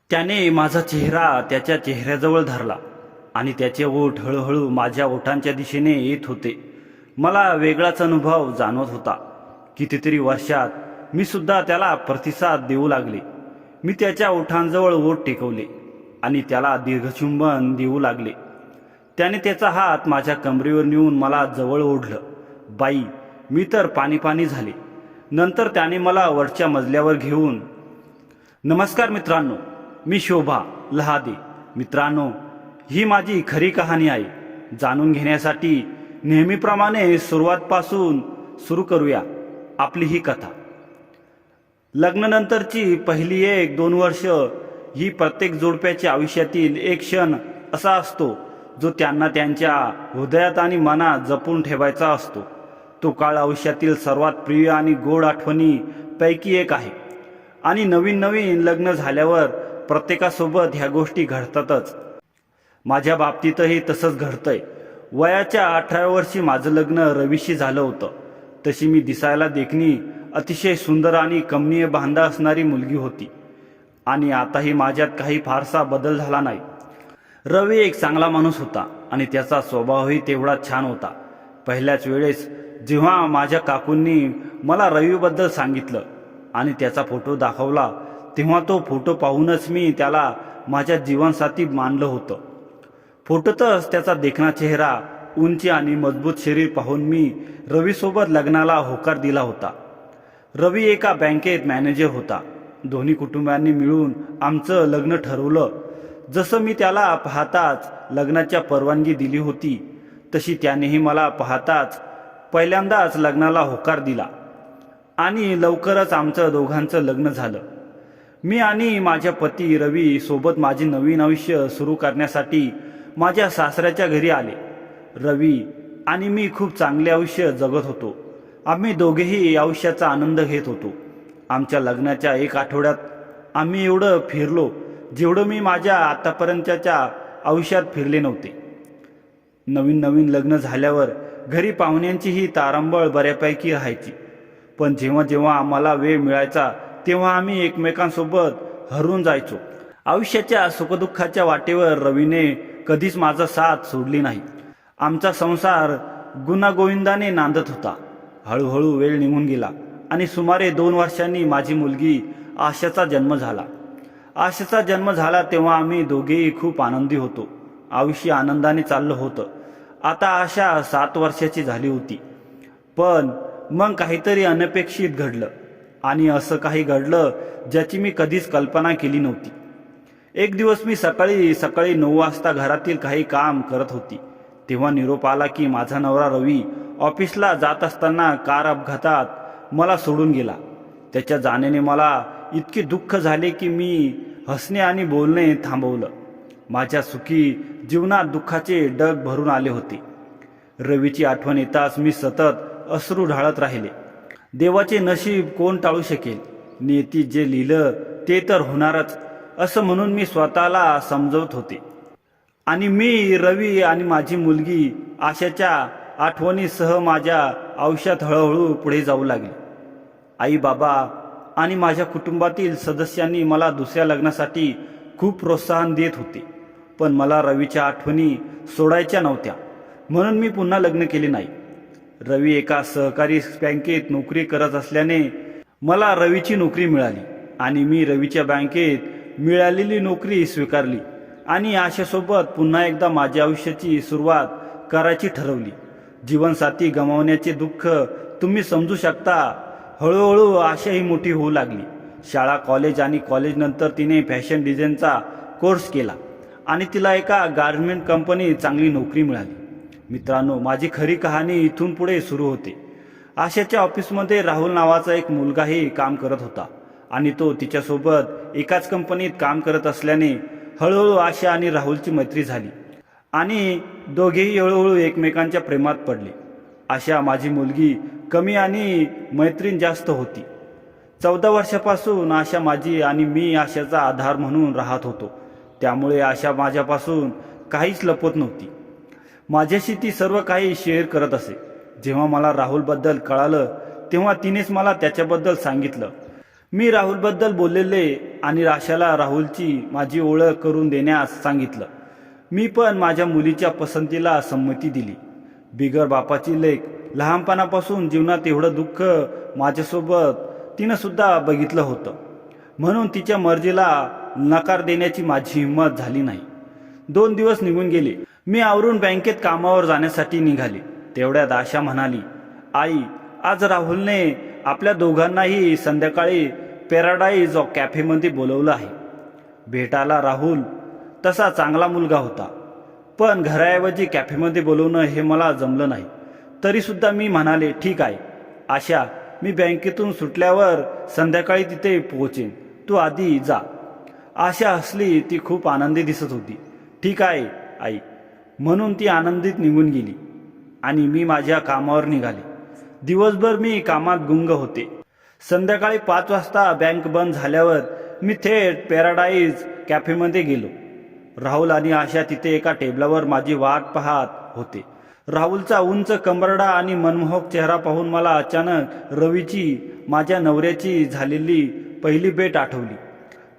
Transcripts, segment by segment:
त्याने माझा चेहरा त्याच्या चेहऱ्याजवळ धरला आणि त्याचे ओठ हळूहळू माझ्या ओठांच्या दिशेने येत होते. मला वेगळाच अनुभव जाणवत होता. कितीतरी वर्षात मी सुद्धा त्याला प्रतिसाद देऊ लागले. मी त्याच्या ओठांजवळ ओठ टेकवले आणि त्याला दीर्घचुंबन देऊ लागले. त्याने त्याचा हात माझ्या कमरेवर नेऊन मला जवळ ओढलं. बाई, मी तर पाणी पाणी झाले. नंतर त्याने मला वरच्या मजल्यावर घेऊन, नमस्कार मित्रांनो, मी शोभा लहादे. मित्रांनो, ही माझी खरी कहाणी आहे. जाणून घेण्यासाठी नेहमीप्रमाणे सुरुवातपासून सुरू करूया आपली ही कथा. लग्नानंतरची पहिली 1-2 वर्ष ही प्रत्येक जोडप्याच्या आयुष्यातील एक क्षण असा असतो जो त्यांना त्यांच्या हृदयात आणि मनात जपून ठेवायचा असतो. तो काळ आयुष्यातील सर्वात प्रिय आणि गोड आठवणीपैकी एक आहे. आणि नवीन नवीन लग्न झाल्यावर प्रत्येकासोबत ह्या गोष्टी घडतातच. माझ्या बाबतीतही तसंच घडतंय. वयाच्या 18व्या वर्षी माझं लग्न रवीशी झालं होतं. तशी मी दिसायला देखणी, अतिशय सुंदर आणि कमनीय बांधा असणारी मुलगी होती. आणि आताही माझ्यात काही फारसा बदल झाला नाही. रवी एक चांगला माणूस होता आणि त्याचा स्वभावही तेवढा छान होता. पहिल्याच वेळेस जेव्हा माझ्या काकूंनी मला रवीबद्दल सांगितलं आणि त्याचा फोटो दाखवला, तेव्हा तो फोटो पाहूनच मी त्याला माझ्या जीवनसाथी मानलं होतं. फोटोतच त्याचा देखणा चेहरा, उंची आणि मजबूत शरीर पाहून मी रवीसोबत लग्नाला होकार दिला होता. रवी एका बँकेत मॅनेजर होता. दोन्ही कुटुंबांनी मिळून आमचं लग्न ठरवलं. जसं मी त्याला पाहताच लग्नाच्या परवानगी दिली होती, तशी त्यानेही मला पाहताच पहिल्यांदाच लग्नाला होकार दिला आणि लवकरच आमचं दोघांचं लग्न झालं. मी आणि माझ्या पती रवी सोबत माझे नवीन आयुष्य सुरू करण्यासाठी माझ्या सासऱ्याच्या घरी आले. रवी आणि मी खूप चांगले आयुष्य जगत होतो. आम्ही दोघेही आयुष्याचा आनंद घेत होतो. आमच्या लग्नाच्या 1 आठवड्यात आम्ही एवढं फिरलो जेवढं मी माझ्या आतापर्यंतच्या आयुष्यात फिरले नव्हते. नवीन नवीन लग्न झाल्यावर घरी पाहुण्यांचीही तारंबळ बऱ्यापैकी राहायची. पण जेव्हा जेव्हा आम्हाला वेळ मिळायचा तेव्हा आम्ही एकमेकांसोबत हरवून जायचो. आयुष्याच्या सुखदुःखाच्या वाटेवर रवीने कधीच माझा साथ सोडली नाही. आमचा संसार गुणागोविंदाने नांदत होता. हळूहळू वेळ निघून गेला आणि सुमारे 2 वर्षांनी माझी मुलगी आशाचा जन्म झाला. आशाचा जन्म झाला तेव्हा आम्ही दोघेही खूप आनंदी होतो. आयुष्य आनंदाने चाललं होतं. आता आशा 7 वर्षाची झाली होती. पण मग काहीतरी अनपेक्षित घडलं आणि असं काही घडलं ज्याची मी कधीच कल्पना केली नव्हती. एक दिवस मी सकाळी 9 वाजता घरातील काही काम करत होती तेव्हा निरोप आला की माझा नवरा रवी ऑफिसला जात असताना कार अपघातात मला सोडून गेला. त्याच्या जाण्याने मला इतके दुःख झाले की मी हसणे आणि बोलणे थांबवलं. माझ्या सुखी जीवनात दुःखाचे डग भरून आले होते. रवीची आठवण येताच मी सतत अश्रू ढाळत राहिले. देवाचे नशीब कोण टाळू शकेल? नियती जे लिहिलं ते तर होणारच, असं म्हणून मी स्वतःला समजवत होते. आणि मी, रवी आणि माझी मुलगी आशाच्या आठवणीसह माझ्या आयुष्यात हळूहळू पुढे जाऊ लागले. आई बाबा आणि माझ्या कुटुंबातील सदस्यांनी मला दुसऱ्या लग्नासाठी खूप प्रोत्साहन देत होते. पण मला रवीच्या आठवणी सोडायच्या नव्हत्या म्हणून मी पुन्हा लग्न केले नाही. रवी एका सहकारी बँकेत नोकरी करत असल्याने मला रवीची नोकरी मिळाली आणि मी रवीच्या बँकेत मिळालेली नोकरी स्वीकारली आणि आशासोबत पुन्हा एकदा माझ्या आयुष्याची सुरुवात करायची ठरवली. जीवनसाथी गमावण्याचे दुःख तुम्ही समजू शकता. हळूहळू आशा ही मोठी होऊ लागली. शाळा, कॉलेज आणि कॉलेजनंतर तिने फॅशन डिझाईनचा कोर्स केला आणि तिला एका गारमेंट कंपनीत चांगली नोकरी मिळाली. मित्रांनो, माझी खरी कहाणी इथून पुढे सुरू होते. आशाच्या ऑफिसमध्ये राहुल नावाचा एक मुलगाही काम करत होता आणि तो तिच्यासोबत एकाच कंपनीत काम करत असल्याने हळूहळू आशा आणि राहुलची मैत्री झाली आणि दोघेही हळूहळू एकमेकांच्या प्रेमात पडले. आशा माझी मुलगी कमी आणि मैत्रीण जास्त होती. 14 वर्षापासून आशा माझी आणि मी आशाचा आधार म्हणून राहत होतो. त्यामुळे आशा माझ्यापासून काहीच लपवत नव्हती. माझ्याशी ती सर्व काही शेअर करत असे. जेव्हा मला राहुलबद्दल कळालं तेव्हा तिनेच मला त्याच्याबद्दल सांगितलं. मी राहुलबद्दल बोललेले आणि आशाला राहुलची माझी ओळख करून देण्यास सांगितलं. मी पण माझ्या मुलीच्या पसंतीला संमती दिली. बिगर बापाची लेक, लहानपणापासून जीवनात एवढं दुःख माझ्यासोबत तिनं सुद्धा बघितलं होतं, म्हणून तिच्या मर्जीला नकार देण्याची माझी हिंमत झाली नाही. 2 दिवस निघून गेले. मी आवरून बँकेत कामावर जाण्यासाठी निघाले. तेवढ्यात आशा म्हणाली, आई, आज राहुलने आपल्या दोघांनाही संध्याकाळी पॅराडाईज कॅफेमध्ये बोलवलं आहे. भेटायला राहुल तसा चांगला मुलगा होता, पण घराऐवजी कॅफेमध्ये बोलवणं हे मला जमलं नाही. तरीसुद्धा मी म्हणाले, ठीक आहे आशा, मी बँकेतून सुटल्यावर संध्याकाळी तिथे पोहोचेन, तू आधी जा. आशा हसली. ती खूप आनंदी दिसत होती. ठीक आहे आई, म्हणून ती आनंदित निघून गेली आणि मी माझ्या कामावर निघाले. दिवसभर मी कामात गुंग होते. संध्याकाळी 5 वाजता बँक बंद झाल्यावर मी थेट पॅराडाईज कॅफेमध्ये गेलो. राहुल आणि आशा तिथे एका टेबलावर माझी वाट पाहत होते. राहुलचा उंच कंबरडा आणि मनमोहक चेहरा पाहून मला अचानक रवीची, माझ्या नवऱ्याची झालेली पहिली भेट आठवली.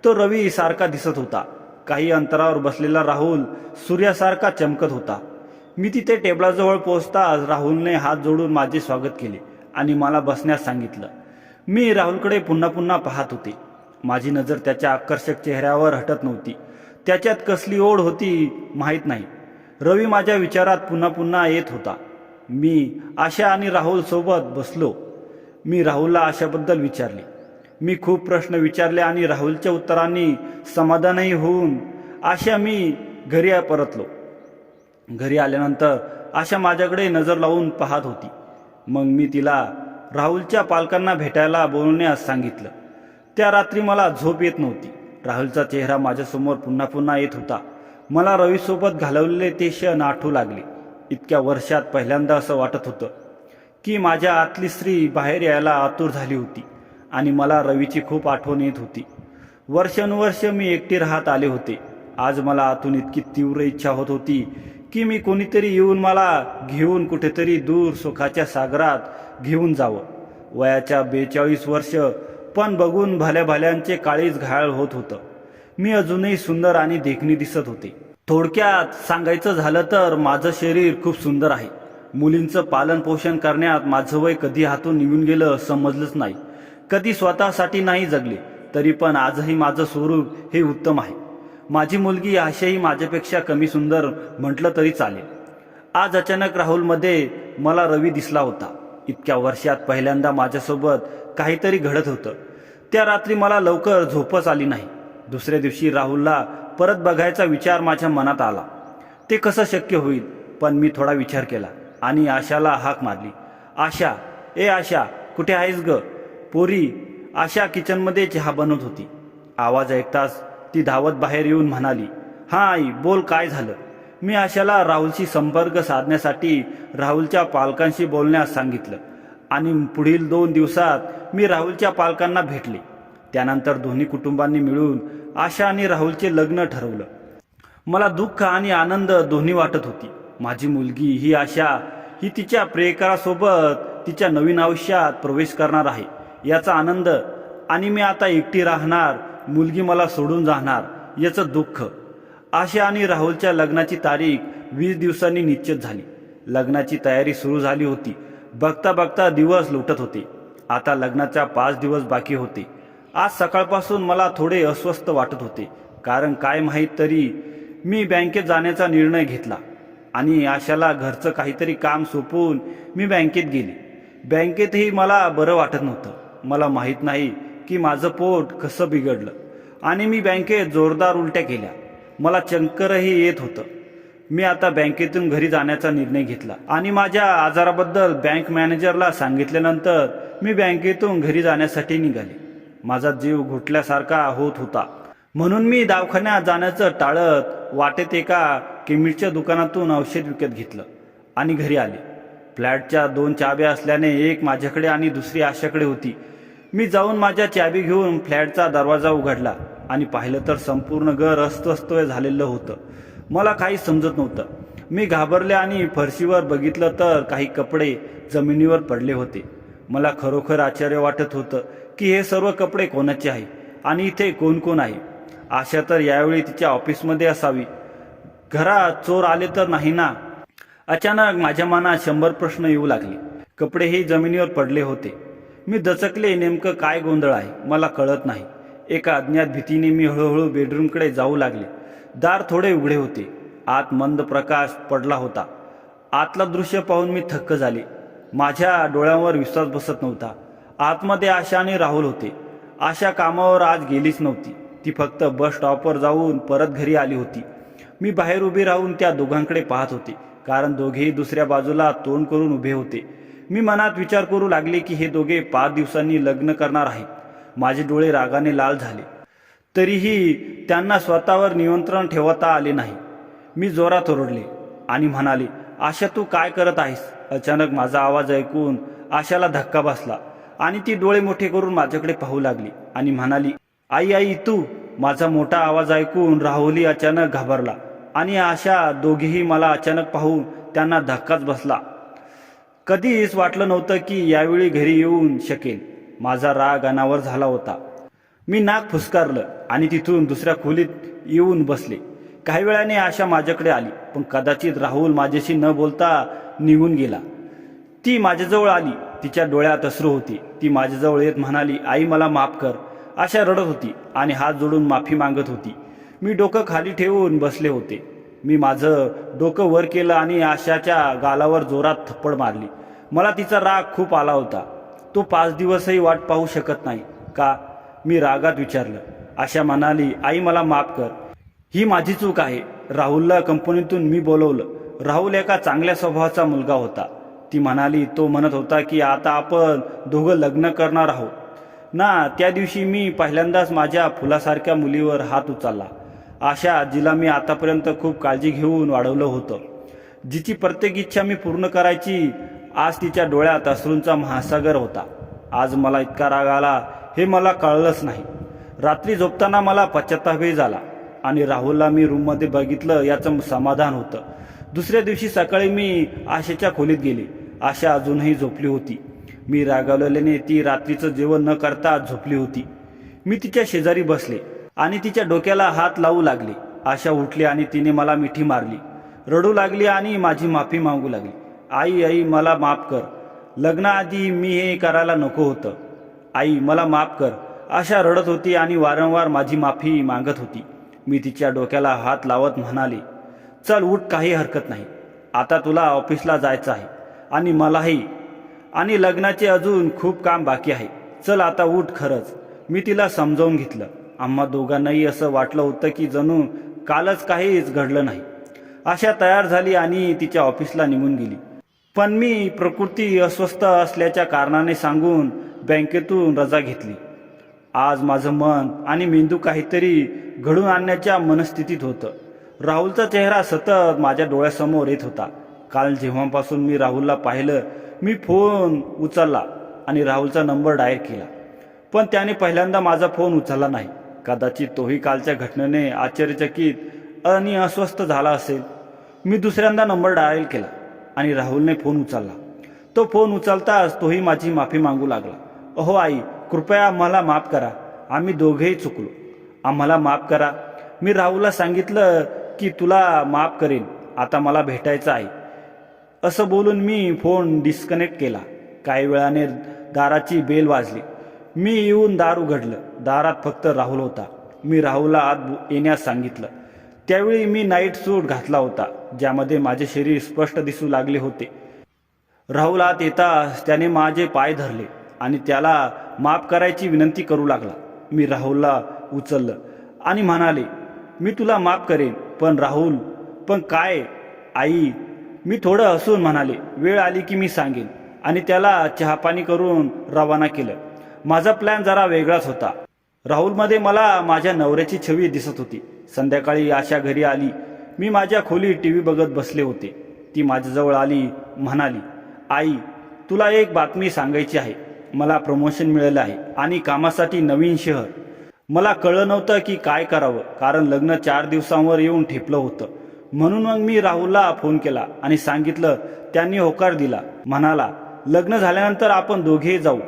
तो रवी सारखा दिसत होता. काही अंतरावर बसलेला राहुल सूर्यासारखा चमकत होता. मी तिथे टेबलाजवळ पोहोचताच राहुलने हात जोडून माझे स्वागत केले आणि मला बसण्यास सांगितलं. मी राहुलकडे पुन्हा पुन्हा पाहत होते. माझी नजर त्याच्या आकर्षक चेहऱ्यावर हटत नव्हती. त्याच्यात कसली ओढ होती माहीत नाही. रवी माझ्या विचारात पुन्हा पुन्हा येत होता. मी आशा आणि राहुल सोबत बसलो. मी राहुलला आशाबद्दल विचारले. मी खूप प्रश्न विचारले आणि राहुलच्या उत्तरांनी समाधानही होऊन मी घरी परतलो. घरी आल्यानंतर आशा माझ्याकडे नजर लावून पाहत होती. मग मी तिला राहुलच्या पालकांना भेटायला बोलवण्यास सांगितलं. त्या रात्री मला झोप येत नव्हती. राहुलचा चेहरा माझ्यासमोर पुन्हा पुन्हा येत होता. मला रवीसोबत घालवलेले ते क्षण आठवू लागले. इतक्या वर्षात पहिल्यांदा असं वाटत होतं की माझ्या आतली स्त्री बाहेर यायला आतुर झाली होती आणि मला रवीची खूप आठवण येत होती. वर्षानुवर्ष मी एकटी राहत आले होते. आज मला आतून इतकी तीव्र इच्छा होत होती की मी कोणीतरी येऊन मला घेऊन कुठेतरी दूर सुखाच्या सागरात घेऊन जावं. वयाच्या 42 वर्ष, पण बघून भल्या भल्यांचे काळीज घायल होत होतं. मी अजूनही सुंदर आणि देखणी दिसत होते. थोडक्यात सांगायचं झालं तर माझं शरीर खूप सुंदर आहे. मुलींचं पालन पोषण करण्यात माझं वय कधी हातून निघून गेलं समजलंच नाही. कधी स्वतःसाठी नाही जगले, तरी पण आजही माझं स्वरूप हे उत्तम आहे. माझी मुलगी आशाही माझ्यापेक्षा कमी सुंदर म्हटलं तरी चालेल. आज अचानक राहुलमध्ये मला रवी दिसला होता. इतक्या वर्षात पहिल्यांदा माझ्यासोबत काहीतरी घडत होतं. त्या रात्री मला लवकर झोपच आली नाही. दुसऱ्या दिवशी राहुलला परत बघायचा विचार माझ्या मनात आला. ते कसं शक्य होईल, पण मी थोडा विचार केला आणि आशाला हाक मारली. आशा, ए आशा, कुठे आहेस ग? पोरी. आशा किचनमध्ये चहा बनवत होती. आवाज ऐकताच ती धावत बाहेर येऊन म्हणाली, हां आई, बोल, काय झालं? मी आशाला राहुलशी संपर्क साधण्यासाठी राहुलच्या पालकांशी बोलण्यास सांगितलं आणि पुढील 2 दिवसात मी राहुलच्या पालकांना भेटले. त्यानंतर दोन्ही कुटुंबांनी मिळून आशा आणि राहुलचे लग्न ठरवलं. मला दुःख आणि आनंद दोन्ही वाटत होती. माझी मुलगी ही आशा ही तिच्या प्रियकरासोबत तिच्या नवीन आयुष्यात प्रवेश करणार आहे याचा आनंद, आणि मी आता एकटी राहणार, मुलगी मला सोडून जाणार याचं दुःख. आशा आणि राहुलच्या लग्नाची तारीख 20 दिवसांनी निश्चित झाली. लग्नाची तयारी सुरू झाली होती. बघता बघता दिवस लोटत होते. आता लग्नाच्या 5 दिवस बाकी होते. आज सकाळपासून मला थोडे अस्वस्थ वाटत होते. कारण काय माहीत, तरी मी बँकेत जाण्याचा निर्णय घेतला आणि आशाला घरचं काहीतरी काम सोपवून मी बँकेत गेले. बँकेतही मला बरं वाटत नव्हतं. मला माहीत नाही की माझं पोट कसं बिघडलं आणि मी बँकेत जोरदार उलट्या केल्या. मला चक्करही येत होतं. मी आता बँकेतून घरी जाण्याचा निर्णय घेतला आणि माझ्या आजाराबद्दल बँक मॅनेजरला सांगितल्यानंतर मी बँकेतून घरी जाण्यासाठी निघाले. माझा जीव घुटल्यासारखा होत होता, म्हणून मी दवाखान्यात जाण्याचं टाळत वाटेत एका केमिस्टच्या दुकानातून औषध विकत घेतलं आणि घरी आले. फ्लॅटच्या 2 चाव्या असल्याने एक माझ्याकडे आणि दुसरी आशाकडे होती. मी जाऊन माझ्या चाबी घेऊन फ्लॅटचा दरवाजा उघडला आणि पाहिलं तर संपूर्ण घर अस्वस्थ झालेलं होतं. मला काही समजत नव्हतं. मी घाबरले आणि फरशीवर बघितलं तर काही कपडे जमिनीवर पडले होते. मला खरोखर आश्चर्य वाटत होतं की हे सर्व कपडे कोणाचे आहे आणि इथे कोण कोण आहे. आशा तर यावेळी तिच्या ऑफिसमध्ये असावी. घरात चोर आले तर नाही ना. अचानक माझ्या मनात 100 प्रश्न येऊ लागले. कपडेही जमिनीवर पडले होते. मी दचकले. नेमकं काय गोंधळ आहे मला कळत नाही. एका अज्ञात भीतीने मी हळूहळू बेडरूमकडे जाऊ लागले. दार थोडे उघडे होते. आत मंद प्रकाश पडला होता. आतला दृश्य पाहून मी थक्क झाले. माझ्या डोळ्यांवर विश्वास बसत नव्हता. आतमध्ये आशा आणि राहुल होते. आशा कामावर आज गेलीच नव्हती. ती फक्त बस स्टॉपवर जाऊन परत घरी आली होती. मी बाहेर उभी राहून त्या दोघांकडे पाहत होते, कारण दोघेही दुसऱ्या बाजूला तोंड करून उभे होते. मी मनात विचार करू लागले की हे दोघे 5 दिवसांनी लग्न करणार आहेत. माझे डोळे रागाने लाल झाले. तरीही त्यांना स्वतःवर नियंत्रण ठेवता आले नाही. मी जोरात ओरडले आणि म्हणाले, आशा तू काय करत आहेस? अचानक माझा आवाज ऐकून आशाला धक्का बसला आणि ती डोळे मोठे करून माझ्याकडे पाहू लागली आणि म्हणाली, आई आई तू. माझा मोठा आवाज ऐकून राहुलही अचानक घाबरला आणि आशा दोघेही मला अचानक पाहून त्यांना धक्काच बसला. कधीच वाटलं नव्हतं की यावेळी घरी येऊन शकेल. माझा राग अनावर झाला होता. मी नाक फुसकारलं आणि तिथून दुसऱ्या खोलीत येऊन बसले. काही वेळाने आशा माझ्याकडे आली, पण कदाचित राहुल माझ्याशी न बोलता निघून गेला. ती माझ्याजवळ आली. तिच्या डोळ्यात अश्रू होती. ती माझ्याजवळ येत म्हणाली, आई मला माफ कर. आशा रडत होती आणि हात जोडून माफी मागत होती. मी डोकं खाली ठेवून बसले होते. मी माझं डोकं वर केलं आणि आशाच्या गालावर जोरात थप्पड मारली. मला तिचा राग खूप आला होता. तो 5 दिवसही वाट पाहू शकत नाही का? मी रागात विचारलं. आशा म्हणाली, आई मला माफ कर. ही माझी चूक आहे. राहुलला कंपनीतून मी बोलवलं. राहुल एका चांगल्या स्वभावाचा मुलगा होता. ती म्हणाली, तो म्हणत होता की आता आपण दोघं लग्न करणार आहोत ना. त्या दिवशी मी पहिल्यांदाच माझ्या फुलासारख्या मुलीवर हात उचलला. आशा, जिला मी आतापर्यंत खूप काळजी घेऊन वाढवलं होतं, जिची प्रत्येक इच्छा मी पूर्ण करायची, आज तिच्या डोळ्यात अश्रूंचा महासागर होता. आज मला इतका राग आला हे मला कळलंच नाही. रात्री झोपताना मला पश्चात्तापही झाला आणि राहुलला मी रूममध्ये बघितलं याचं समाधान होतं. दुसऱ्या दिवशी सकाळी मी आशेच्या खोलीत गेले. आशा अजूनही झोपली होती. मी रागावलेल्याने ती रात्रीचं जेवण न करता झोपली होती. मी तिच्या शेजारी बसले आणि तिच्या डोक्याला हात लावू लागले. आशा उठली आणि तिने मला मिठी मारली, रडू लागली आणि माझी माफी मागू लागली. आई आई मला माफ कर. लग्नाआधी मी हे करायला नको होतं. आई मला माफ कर. आशा रडत होती आणि वारंवार माझी माफी मागत होती. मी तिच्या डोक्याला हात लावत म्हणाले, चल उठ, काही हरकत नाही. आता तुला ऑफिसला जायचं आहे आणि मलाही, आणि लग्नाचे अजून खूप काम बाकी आहे. चल आता उठ. खरंच मी तिला समजावून घेतलं. आम्हा दोघांनाही असं वाटलं होतं की जणू कालच काहीच घडलं नाही. आशा तयार झाली आणि तिच्या ऑफिसला निघून गेली. पण मी प्रकृती अस्वस्थ असल्याच्या कारणाने सांगून बँकेतून रजा घेतली. आज माझं मन आणि मेंदू काहीतरी घडून आणण्याच्या मनस्थितीत होतं. राहुलचा चेहरा सतत माझ्या डोळ्यासमोर येत होता. काल जेव्हापासून मी राहुलला पाहिलं, मी फोन उचलला आणि राहुलचा नंबर डायल केला, पण त्याने पहिल्यांदा माझा फोन उचलला नाही. कदाचित तोही कालच्या घटनेने आश्चर्यचकित आणि अस्वस्थ झाला असेल. मी दुसऱ्यांदा नंबर डायल केला आणि राहुलने फोन उचलला. तो फोन उचलताच तोही माझी माफी मागू लागला. अहो आई, कृपया आम्हाला माफ करा. आम्ही दोघेही चुकलो. आम्हाला माफ करा. मी राहुलला सांगितलं की तुला माफ करेन, आता मला भेटायचं आहे. असं बोलून मी फोन डिस्कनेक्ट केला. काही वेळाने दाराची बेल वाजली. मी येऊन दार उघडलं. दारात फक्त राहुल होता. मी राहुलला आत येण्यास सांगितलं. त्यावेळी मी नाईट सूट घातला होता, ज्यामध्ये माझे शरीर स्पष्ट दिसू लागले होते. राहुल आत येताच त्याने माझे पाय धरले आणि त्याला माफ करायची विनंती करू लागला. मी राहुलला उचललं आणि म्हणाले, मी तुला माफ करेन. पण राहुल, पण काय? आई, मी थोडं हसून म्हणाले, वेळ आली की मी सांगेन, आणि त्याला चहापाणी करून रवाना केलं. माझा प्लॅन जरा वेगळाच होता. राहुलमध्ये मला माझ्या नवऱ्याची छवी दिसत होती. संध्याकाळी आशा घरी आली. मी माझ्या खोलीत टीव्ही बघत बसले होते. ती माझ्याजवळ आली, म्हणाली, आई, तुला एक बातमी सांगायची आहे. मला प्रमोशन मिळालं आहे आणि कामासाठी नवीन शहर. मला कळलं नव्हतं की काय करावं, कारण लग्न 4 दिवसांवर येऊन ठेपलं होतं. म्हणून मग मी राहुलला फोन केला आणि सांगितलं. त्यांनी होकार दिला. म्हणाला, लग्न झाल्यानंतर आपण दोघेही जाऊ.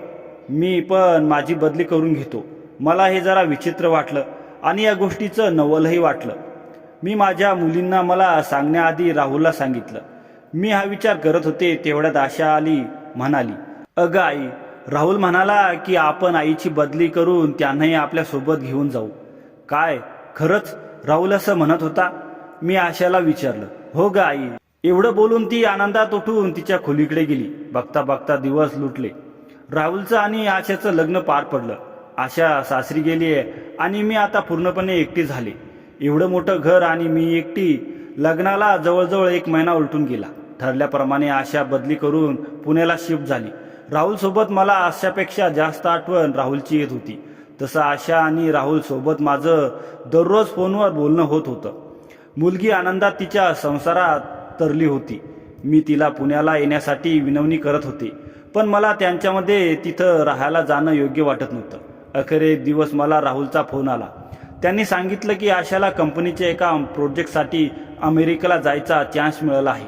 मी पण माझी बदली करून घेतो. मला हे जरा विचित्र वाटलं आणि या गोष्टीचं नवलही वाटलं. मी माझ्या मुलींना मला सांगण्याआधी राहुलला सांगितलं. मी हा विचार करत होते तेवढ्यात आशा आली, म्हणाली, अगं आई, राहुल म्हणाला की आपण आईची बदली करून त्यांनाही आपल्यासोबत घेऊन जाऊ. काय खरंच राहुल असं म्हणत होता? मी आशाला विचारलं. हो ग आई. एवढं बोलून ती आनंदात उठून तिच्या खोलीकडे गेली. बघता बघता दिवस लुटले. राहुलचं आणि आशाचं लग्न पार पडलं. आशा सासरी गेली आणि मी आता पूर्णपणे एकटी झाले. एवढं मोठं घर आणि मी एकटी. लग्नाला जवळजवळ 1 महिना उलटून गेला. ठरल्याप्रमाणे आशा बदली करून पुण्याला शिफ्ट झाली. राहुल सोबत मला आशापेक्षा जास्त आठवण राहुलची येत होती. तसं आशा आणि राहुल सोबत माझं दररोज फोनवर बोलणं होत होतं. मुलगी आनंदात तिच्या संसारात तरली होती. मी तिला पुण्याला येण्यासाठी विनवणी करत होते, पण मला त्यांच्यामध्ये तिथं राहायला जाणं योग्य वाटत नव्हतं. अखेर एक दिवस मला राहुलचा फोन आला. त्यांनी सांगितलं की आशाला कंपनीच्या एका प्रोजेक्टसाठी अमेरिकेला जायचा चान्स मिळाला आहे.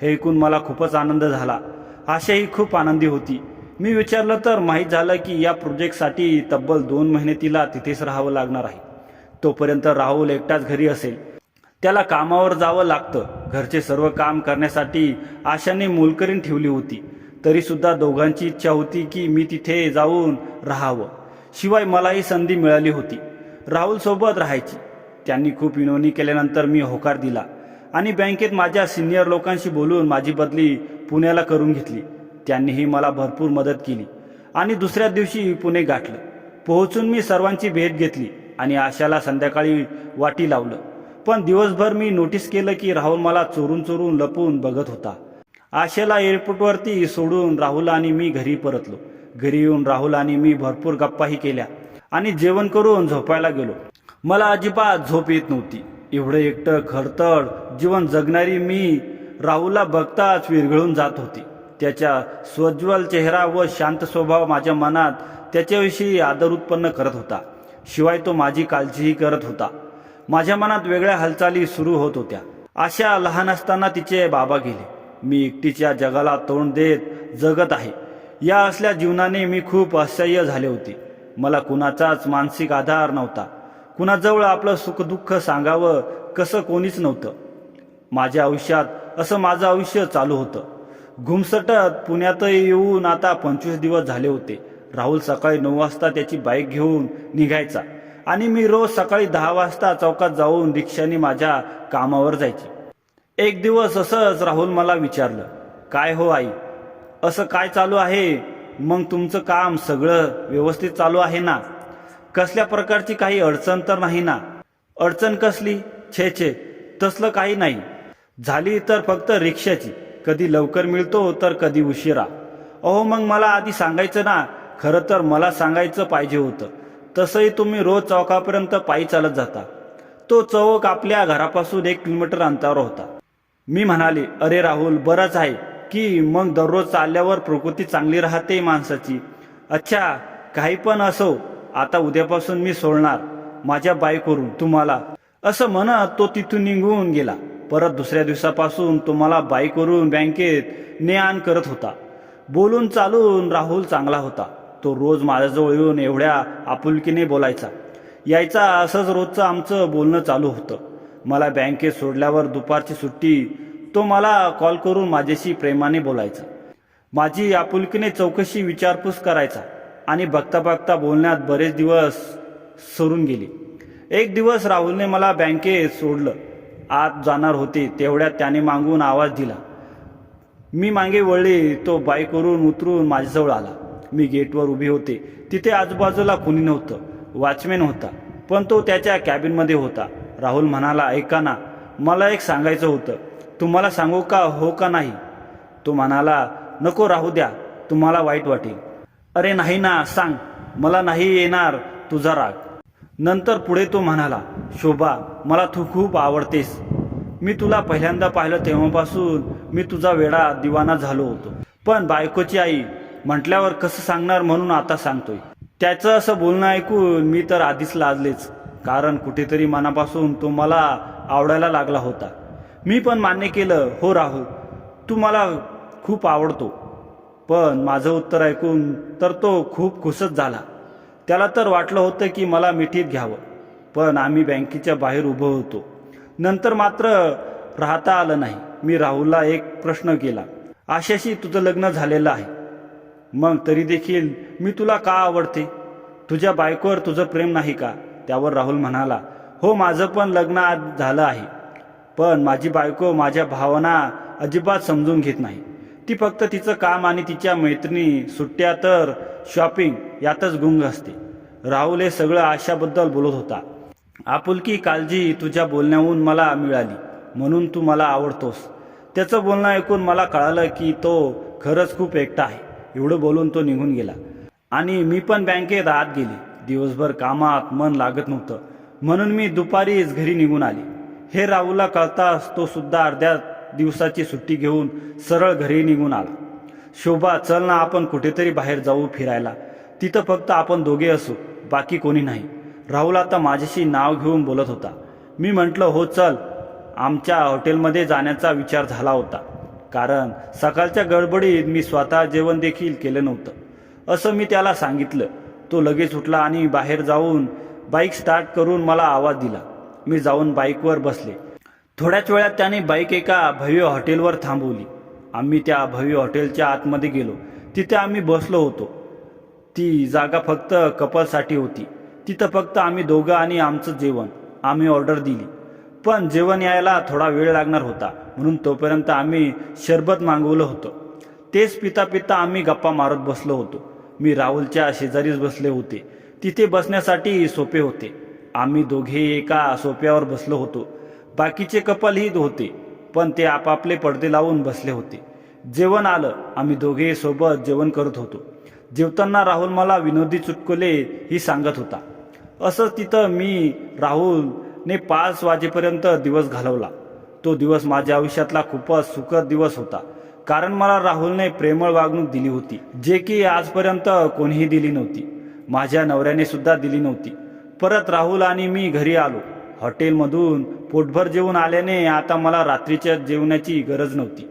हे ऐकून मला खूपच आनंद झाला. आशाही खूप आनंदी होती. मी विचारलं तर माहीत झालं की या प्रोजेक्टसाठी तब्बल 2 महिने तिला तिथेच राहावं लागणार आहे. तोपर्यंत राहुल एकटाच घरी असेल. त्याला कामावर जावं लागतं. घरचे सर्व काम करण्यासाठी आशाने मोलकरीण ठेवली होती. तरी सुद्धा दोघांची इच्छा होती की मी तिथे जाऊन राहावं. शिवाय मलाही संधी मिळाली होती राहुल सोबत राहायची. त्यांनी खूप विनवणी केल्यानंतर मी होकार दिला आणि बँकेत माझ्या सिनियर लोकांशी बोलून माझी बदली पुण्याला करून घेतली. त्यांनीही मला भरपूर मदत केली आणि दुसऱ्या दिवशी पुणे गाठलं. पोहोचून मी सर्वांची भेट घेतली आणि आशाला संध्याकाळी वाटी लावलं. पण दिवसभर मी नोटीस केलं की राहुल मला चोरून चोरून लपून बघत होता. आशाला एअरपोर्टवरती सोडून राहुल आणि मी घरी परतलो. घरी येऊन राहुल आणि मी भरपूर गप्पाही केल्या आणि जेवण करून झोपायला गेलो. मला अजिबात झोप येत नव्हती. एवढं एकटं खडतड जीवन जगणारी मी राहुलला बघताच विरघळून जात होती. त्याच्या स्वज्वल चेहरा व शांत स्वभाव माझ्या मनात त्याच्याविषयी आदर उत्पन्न करत होता. शिवाय तो माझी काळजीही करत होता. माझ्या मनात वेगळ्या हालचाली सुरू होत होत्या. आशा लहान असताना तिचे बाबा गेले. मी एकटीच्या जगाला तोंड देत जगत आहे. या असल्या जीवनाने मी खूप असह्य झाले होते. मला कुणाचाच मानसिक आधार नव्हता. कुणाजवळ आपलं सुखदुःख सांगावं कसं कोणीच नव्हतं. माझ्या आयुष्यात असं माझं आयुष्य चालू होतं. घुमसटत पुण्यात येऊन आता 25 दिवस झाले होते. राहुल सकाळी 9 वाजता त्याची बाईक घेऊन निघायचा आणि मी रोज सकाळी 10 वाजता चौकात जाऊन रिक्षाने माझ्या कामावर जायची. एक दिवस असंच राहुल मला विचारलं, काय हो आई, असं काय चालू आहे? मग तुमचं काम सगळं व्यवस्थित चालू आहे ना? कसल्या प्रकारची काही अडचण तर नाही ना? अडचण कसली? छे छे, तसलं काही नाही. झाली तर फक्त रिक्षाची. कधी लवकर मिळतो तर कधी उशिरा. अहो मग मला आधी सांगायचं ना. खरं तर मला सांगायचं पाहिजे होतं. तसंही तुम्ही रोज चौकापर्यंत पायी चालत जाता. तो चौक आपल्या घरापासून 1 किलोमीटर अंतरावर होता. मी म्हणाले, अरे राहुल, बरंच आहे की मग दररोज चालल्यावर प्रकृती चांगली राहते माणसाची. अच्छा, काही पण असो, आता उद्यापासून मी सोडणार माझ्या बाईकवरून तुम्हाला. असं म्हणत तो तिथून निघून गेला. परत दुसऱ्या दिवसापासून तो मला बाईकवरून बँकेत ने आण करत होता. बोलून चालून राहुल चांगला होता. तो रोज माझ्याजवळ येऊन एवढ्या आपुलकीने बोलायचा. यायचा. असंच रोजचं आमचं बोलणं चालू होतं. मला बँकेत सोडल्यावर दुपारची सुट्टी तो मला कॉल करून माझ्याशी प्रेमाने बोलायचा. माझी आपुलकीने चौकशी विचारपूस करायचा आणि बघता बघता बोलण्यात बरेच दिवस सरून गेले. एक दिवस राहुलने मला बँकेत सोडलं. आत जाणार होते तेवढ्यात त्याने मागून आवाज दिला. मी मागे वळले. तो बाईकवरून उतरून माझ्याजवळ आला. मी गेटवर उभी होते. तिथे आजूबाजूला कुणी नव्हतं. वॉचमॅन होता, पण तो त्याच्या कॅबिनमध्ये होता. राहुल म्हणाला, ऐका ना, मला एक सांगायचं होतं. तुम्हाला सांगू का, हो का नाही? तो म्हणाला, नको, राहू द्या, तुम्हाला वाईट वाटेल. अरे नाही ना, सांग. मला नाही येणार तुझा राग. नंतर पुढे तो म्हणाला, शोभा, मला तू खूप आवडतेस. मी तुला पहिल्यांदा पाहिलं तेव्हापासून मी तुझा वेडा दिवाना झालो होतो. पण बायकोची आई म्हटल्यावर कसं सांगणार म्हणून आता सांगतोय. त्याचं असं बोलणं ऐकून मी तर आधीच लाजलेच, कारण कुठेतरी मनापासून तो मला आवडायला लागला होता. मी पण मान्य केलं, हो राहुल, तू मला खूप आवडतो. पण माझं उत्तर ऐकून तर तो खूप खुशच झाला. त्याला तर वाटलं होतं की मला मिठीत घ्यावं. पण आम्ही बँकेच्या बाहेर उभं होतो. नंतर मात्र राहता आलं नाही. मी राहुलला एक प्रश्न केला, आशाशी तुझं लग्न झालेलं आहे, मग तरी देखील मी तुला का आवडते? तुझ्या बायकोवर तुझं प्रेम नाही का? त्यावर राहुल म्हणाला, हो, माझं पण लग्न आज झालं आहे, पण माझी बायको माझ्या भावना अजिबात समजून घेत नाही. ती फक्त तिचं काम आणि तिच्या मैत्रिणी, सुट्ट्या तर शॉपिंग यातच गुंग असते. राहुल हे सगळं आशाबद्दल बोलत होता. आपुलकी, काळजी तुझ्या बोलण्याहून मला मिळाली, म्हणून तू मला आवडतोस. त्याचं बोलणं ऐकून मला कळालं की तो खरंच खूप एकटा आहे. एवढं बोलून तो निघून गेला आणि मी पण बँकेत आत गेले. दिवसभर कामात मन लागत नव्हतं, म्हणून मी दुपारीच घरी निघून आले. हे राहुलला कळताच तो सुद्धा अर्ध्या दिवसाची सुट्टी घेऊन सरळ घरी निघून आला. शोभा, चल ना, आपण कुठेतरी बाहेर जाऊ फिरायला. तिथं फक्त आपण दोघे असू, बाकी कोणी नाही. राहुल आता माझ्याशी नाव घेऊन बोलत होता. मी म्हटलं, हो चल. आमच्या हॉटेलमध्ये जाण्याचा विचार झाला होता, कारण सकाळच्या गडबडीत मी स्वतः जेवण देखील केलं नव्हतं असं मी त्याला सांगितलं. तो लगेच उठला आणि बाहेर जाऊन बाईक स्टार्ट करून मला आवाज दिला. मी जाऊन बाईकवर बसले. थोड्याच वेळात त्याने बाईक एका भव्य हॉटेलवर थांबवली. आम्ही त्या भव्य हॉटेलच्या आतमध्ये गेलो. तिथे आम्ही बसलो होतो. ती जागा फक्त कपलसाठी होती. तिथं फक्त आम्ही दोघं आणि आमचं जेवण. आम्ही ऑर्डर दिली, पण जेवण यायला थोडा वेळ लागणार होता, म्हणून तोपर्यंत आम्ही शरबत मागवलं होतं. तेच पिता पिता आम्ही गप्पा मारत बसलो होतो. मी राहुलच्या शेजारीच बसले होते. तिथे बसण्यासाठी सोपे होते. आम्ही दोघे एका सोप्यावर बसलो होतो. बाकीचे कपलही होते, पण ते आपापले पडदे लावून बसले होते. जेवण आलं. आम्ही दोघे सोबत जेवण करत होतो. जेवताना राहुल मला विनोदी चुटकुले ही सांगत होता. असंच तिथं मी राहुलने 5 वाजेपर्यंत दिवस घालवला. तो दिवस माझ्या आयुष्यातला खूपच सुखद दिवस होता, कारण मला राहुलने प्रेमळ वागणूक दिली होती, जे की आजपर्यंत कोणीही दिली नव्हती. माझ्या नवऱ्याने सुद्धा दिली नव्हती. परत राहुल आणि मी घरी आलो. हॉटेलमधून पोटभर जेवून आल्याने आता मला रात्रीच्या जेवणाची गरज नव्हती.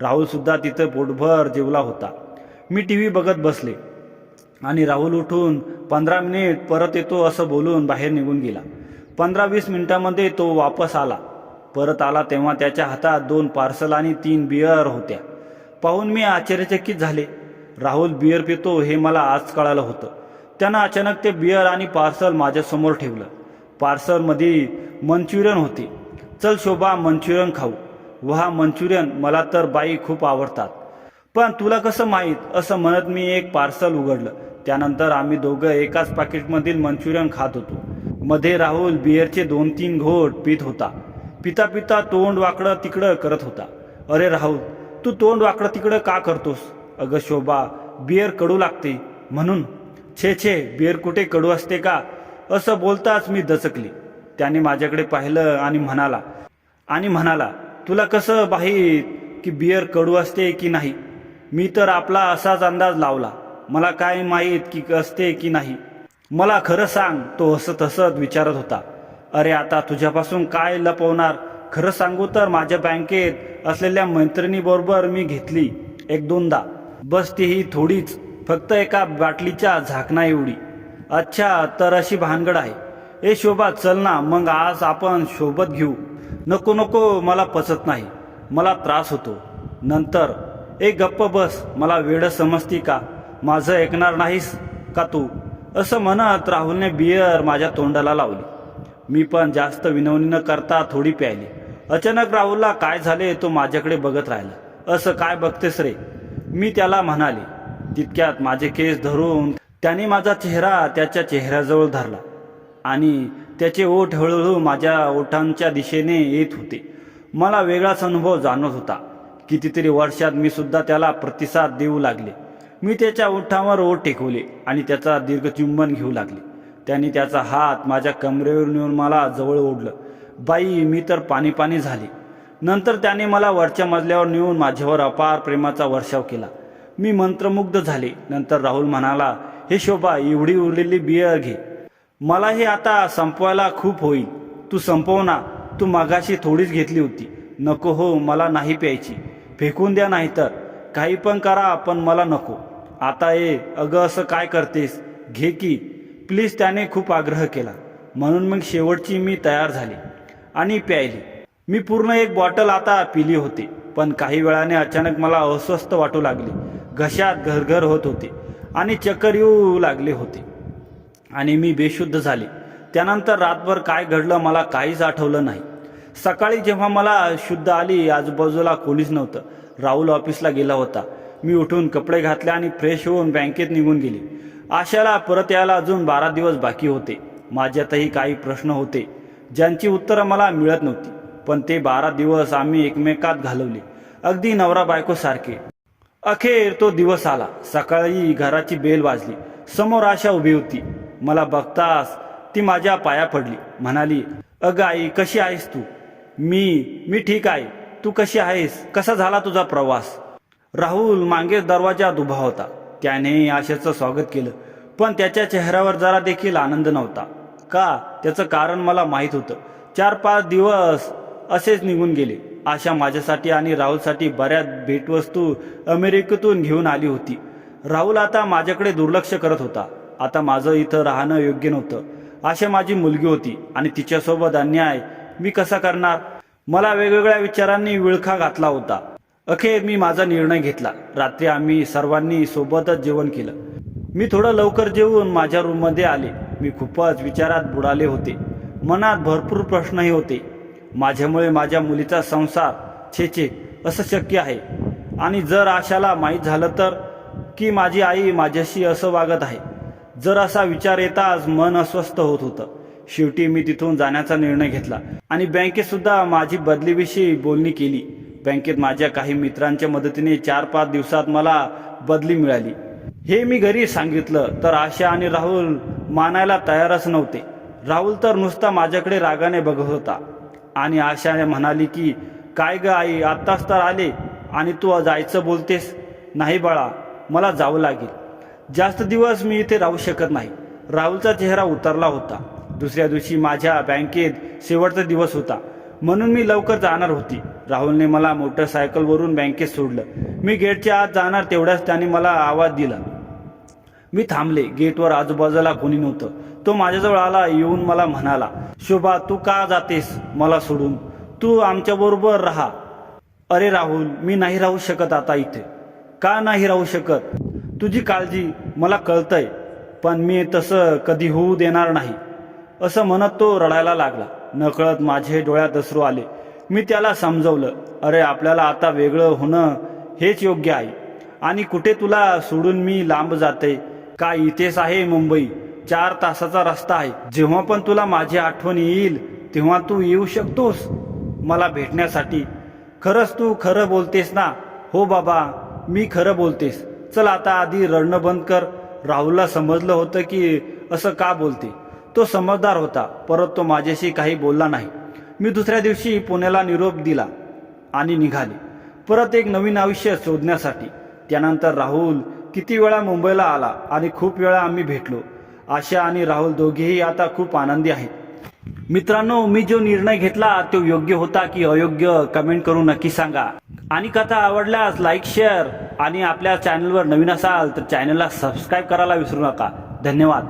राहुल सुद्धा तिथं पोटभर जेवला होता. मी टीव्ही बघत बसले आणि राहुल उठून 15 मिनिट परत येतो असं बोलून बाहेर निघून गेला. 15-20 मिनिटांमध्ये तो वापस आला. परत आला तेव्हा त्याच्या हातात 2 पार्सल आणि 3 बियर होत्या. पाहून मी आश्चर्यचकित झाले. राहुल बियर पितो हे मला आज कळालं होतं. त्यानं अचानक ते बियर आणि पार्सल माझ्यासमोर ठेवलं. पार्सलमध्ये मंचुरियन होते. चल शोभा, मंचुरियन खाऊ. वाह, मंचुरियन, मला तर बाई खूप आवडतात. पण तुला कसं माहीत? असं म्हणत मी एक पार्सल उघडलं. त्यानंतर आम्ही दोघं एकाच पाकिटमधील मंचुरियन खात होतो. मध्ये राहुल बियरचे 2-3 घोट पित होता. पिता पिता तोंड वाकडं तिकडं करत होता. अरे राहुल, तू तोंड वाकडं तिकडं का करतोस? अगं शोभा, बियर कडू लागते म्हणून. छे छे, बियर कुठे कडू असते का? असं बोलताच मी दचकली. त्याने माझ्याकडे पाहिलं आणि म्हणाला, तुला कसं माहीत की बियर कडू असते की नाही? मी तर आपला असाच अंदाज लावला. मला काय माहीत की असते की नाही? मला खरं सांग, तो हसत हसत विचारत होता. अरे आता तुझ्यापासून काय लपवणार? खरं सांगू तर माझ्या बँकेत असलेल्या मैत्रिणीबरोबर मी घेतली 1-2दा, बस तीही थोडीच, फक्त एका बाटलीच्या झाकणा एवढी. अच्छा, तर अशी भानगड आहे. ए शोभा, चल ना मग आज आपण सोबत घेऊ. नको नको, मला पचत नाही, मला त्रास होतो नंतर. एक गप्प बस, मला वेड समजती का? माझं ऐकणार नाहीस का तू? असं म्हणत राहुलने बियर माझ्या तोंडाला लावली. मी पण जास्त विनवणी न करता थोडी प्यायली. अचानक राहुलला काय झाले तो माझ्याकडे बघत राहिला. असं काय बघतेस रे? मी त्याला म्हणाले. तितक्यात माझे केस धरून त्याने माझा चेहरा त्याच्या चेहऱ्याजवळ धरला आणि त्याचे ओठ हळूहळू माझ्या ओठांच्या दिशेने येत होते. मला वेगळाच अनुभव जाणवत होता. कितीतरी वर्षात मी सुद्धा त्याला प्रतिसाद देऊ लागले. मी त्याच्या ओठांवर ओठ टेकवले आणि त्याचा दीर्घ चुंबन घेऊ लागले. त्याने त्याचा हात माझ्या कमरेवर नेऊन मला जवळ ओढलं. बाई, मी तर पाणी झाले. नंतर त्याने मला वरच्या मजल्यावर नेऊन माझ्यावर अपार प्रेमाचा वर्षाव केला. मी मंत्रमुग्ध झाले. नंतर राहुल म्हणाला, हे शोभा, एवढी उरलेली बियर घे. मला हे आता संपवायला खूप होईल. तू संपव ना. तू मागाशी थोडीच घेतली होती. नको हो, मला नाही प्यायची. फेकून द्या नाहीतर. काही पण करा पण मला नको. आता ये. अगं असं काय करतेस, घे की प्लीज, त्याने खूप आग्रह केला. म्हणून मग शेवटची मी तयार झाली आणि प्यायली. मी पूर्ण एक बॉटल आता पिली होती. पण काही वेळाने अचानक मला अस्वस्थ वाटू लागले. घशात घरघर होत होते आणि चक्कर येऊ लागले होते आणि मी बेशुद्ध झाले. त्यानंतर रातभर काय घडलं मला काहीच आठवलं नाही. सकाळी जेव्हा मला शुद्ध आली, आजूबाजूला कोणीच नव्हतं. राहुल ऑफिसला गेला होता. मी उठून कपडे घातले आणि फ्रेश होऊन बँकेत निघून गेले. आशाला परत यायला अजून 12 दिवस बाकी होते. माझ्यातही काही प्रश्न होते ज्यांची उत्तरं मला मिळत नव्हती. पण ते 12 दिवस आम्ही एकमेकात घालवले, अगदी नवरा बायको सारखे. अखेर तो दिवस आला. सकाळी घराची बेल वाजली. समोर आशा उभी होती. मला बघताच ती माझ्या पाया पडली. म्हणाली, अगं आई, कशी आहेस तू? मी ठीक आहे. तू कशी आहेस? कसा झाला तुझा प्रवास? राहुल मागे दरवाजात उभा होता. त्याने आशेचं स्वागत केलं, पण त्याच्या चेहऱ्यावर जरा देखील आनंद नव्हता. का? त्याचं कारण मला माहीत होतं. 4-5 दिवस असेच निघून गेले. आशा माझ्यासाठी आणि राहुलसाठी बऱ्याच भेटवस्तू अमेरिकेतून घेऊन आली होती. राहुल आता माझ्याकडे दुर्लक्ष करत होता. आता माझं इथं राहणं योग्य नव्हतं. आशा माझी मुलगी होती आणि तिच्यासोबत अन्याय मी कसा करणार? मला वेगवेगळ्या विचारांनी विळखा घातला होता. अखेर मी माझा निर्णय घेतला. रात्री आम्ही सर्वांनी सोबतच जेवण केलं. मी थोडं लवकर जेवून माझ्या रूममध्ये आले. मी खूपच विचारात बुडाले होते. मनात भरपूर प्रश्नही होते. माझ्यामुळे माझ्या मुलीचा संसार, छे असं शक्य आहे? आणि जर आशाला माहीत झालं तर, की माझी आई माझ्याशी असं वागत आहे? जर असा विचार येताच मन अस्वस्थ होत होतं. शेवटी मी तिथून जाण्याचा निर्णय घेतला आणि बँकेत सुद्धा माझी बदलीविषयी बोलणी केली. बँकेत माझ्या काही मित्रांच्या मदतीने 4-5 दिवसात मला बदली मिळाली. हे मी घरी सांगितलं तर आशा आणि राहुल मानायला तयारच नव्हते. राहुल तर नुसता माझ्याकडे रागाने बघत होता आणि आशाने म्हणाली की, काय ग आई, आत्ताच तर आले आणि तू जायचं बोलतेस? नाही बाळा, मला जावं लागेल. जास्त दिवस मी इथे राहू शकत नाही. राहुलचा चेहरा उतरला होता. दुसऱ्या दिवशी माझ्या बँकेत शेवटचा दिवस होता, म्हणून मी लवकर जाणार होती. राहुलने मला मोटरसायकलवरून बँकेत सोडलं. मी गेटच्या आत जाणार तेवढ्याच त्याने मला आवाज दिला. मी थांबले. गेटवर आजूबाजूला कोणी नव्हतं. तो माझ्याजवळ आला. येऊन मला म्हणाला, शोभा, तू का जातेस मला सोडून? तू आमच्याबरोबर राहा. अरे राहुल, मी नाही राहू शकत आता इथे. का नाही राहू शकत? तुझी काळजी मला कळतंय, पण मी तसं कधी होऊ देणार नाही, असं म्हणत तो रडायला लागला. नकळत माझे डोळ्यात अश्रू आले. मी त्याला समजवलं, अरे आपल्याला आता वेगळं होणं हेच योग्य आहे. आणि कुठे तुला सोडून मी लांब जाते का? इथेच आहे मुंबई. 4 तासाचा रस्ता आहे. जेव्हा पण तुला माझी आठवण येईल तेव्हा तू येऊ शकतोस मला भेटण्यासाठी. खरंच तू खरं बोलतेस ना? हो बाबा, मी खरं बोलतेस. चल आता आधी रडणं बंद कर. राहुलला समजलं होतं की असं का बोलते. तो समजदार होता, परत तो माझ्याशी काही बोलला नाही. मी दुसऱ्या दिवशी पुण्याला निरोप दिला आणि निघाले परत एक नवीन आयुष्य शोधण्यासाठी. त्यानंतर राहुल किती वेळा मुंबईला आला आणि खूप वेळा आम्ही भेटलो. आशा आणि राहुल दोघेही आता खूप आनंदी आहेत. मित्रांनो, मी जो निर्णय घेतला तो योग्य होता की अयोग्य, कमेंट करून नक्की सांगा. आणि कथा आवडल्यास लाईक, शेअर आणि आपल्या चॅनलवर नवीन असाल तर चॅनलला सबस्क्राईब करायला विसरू नका. धन्यवाद.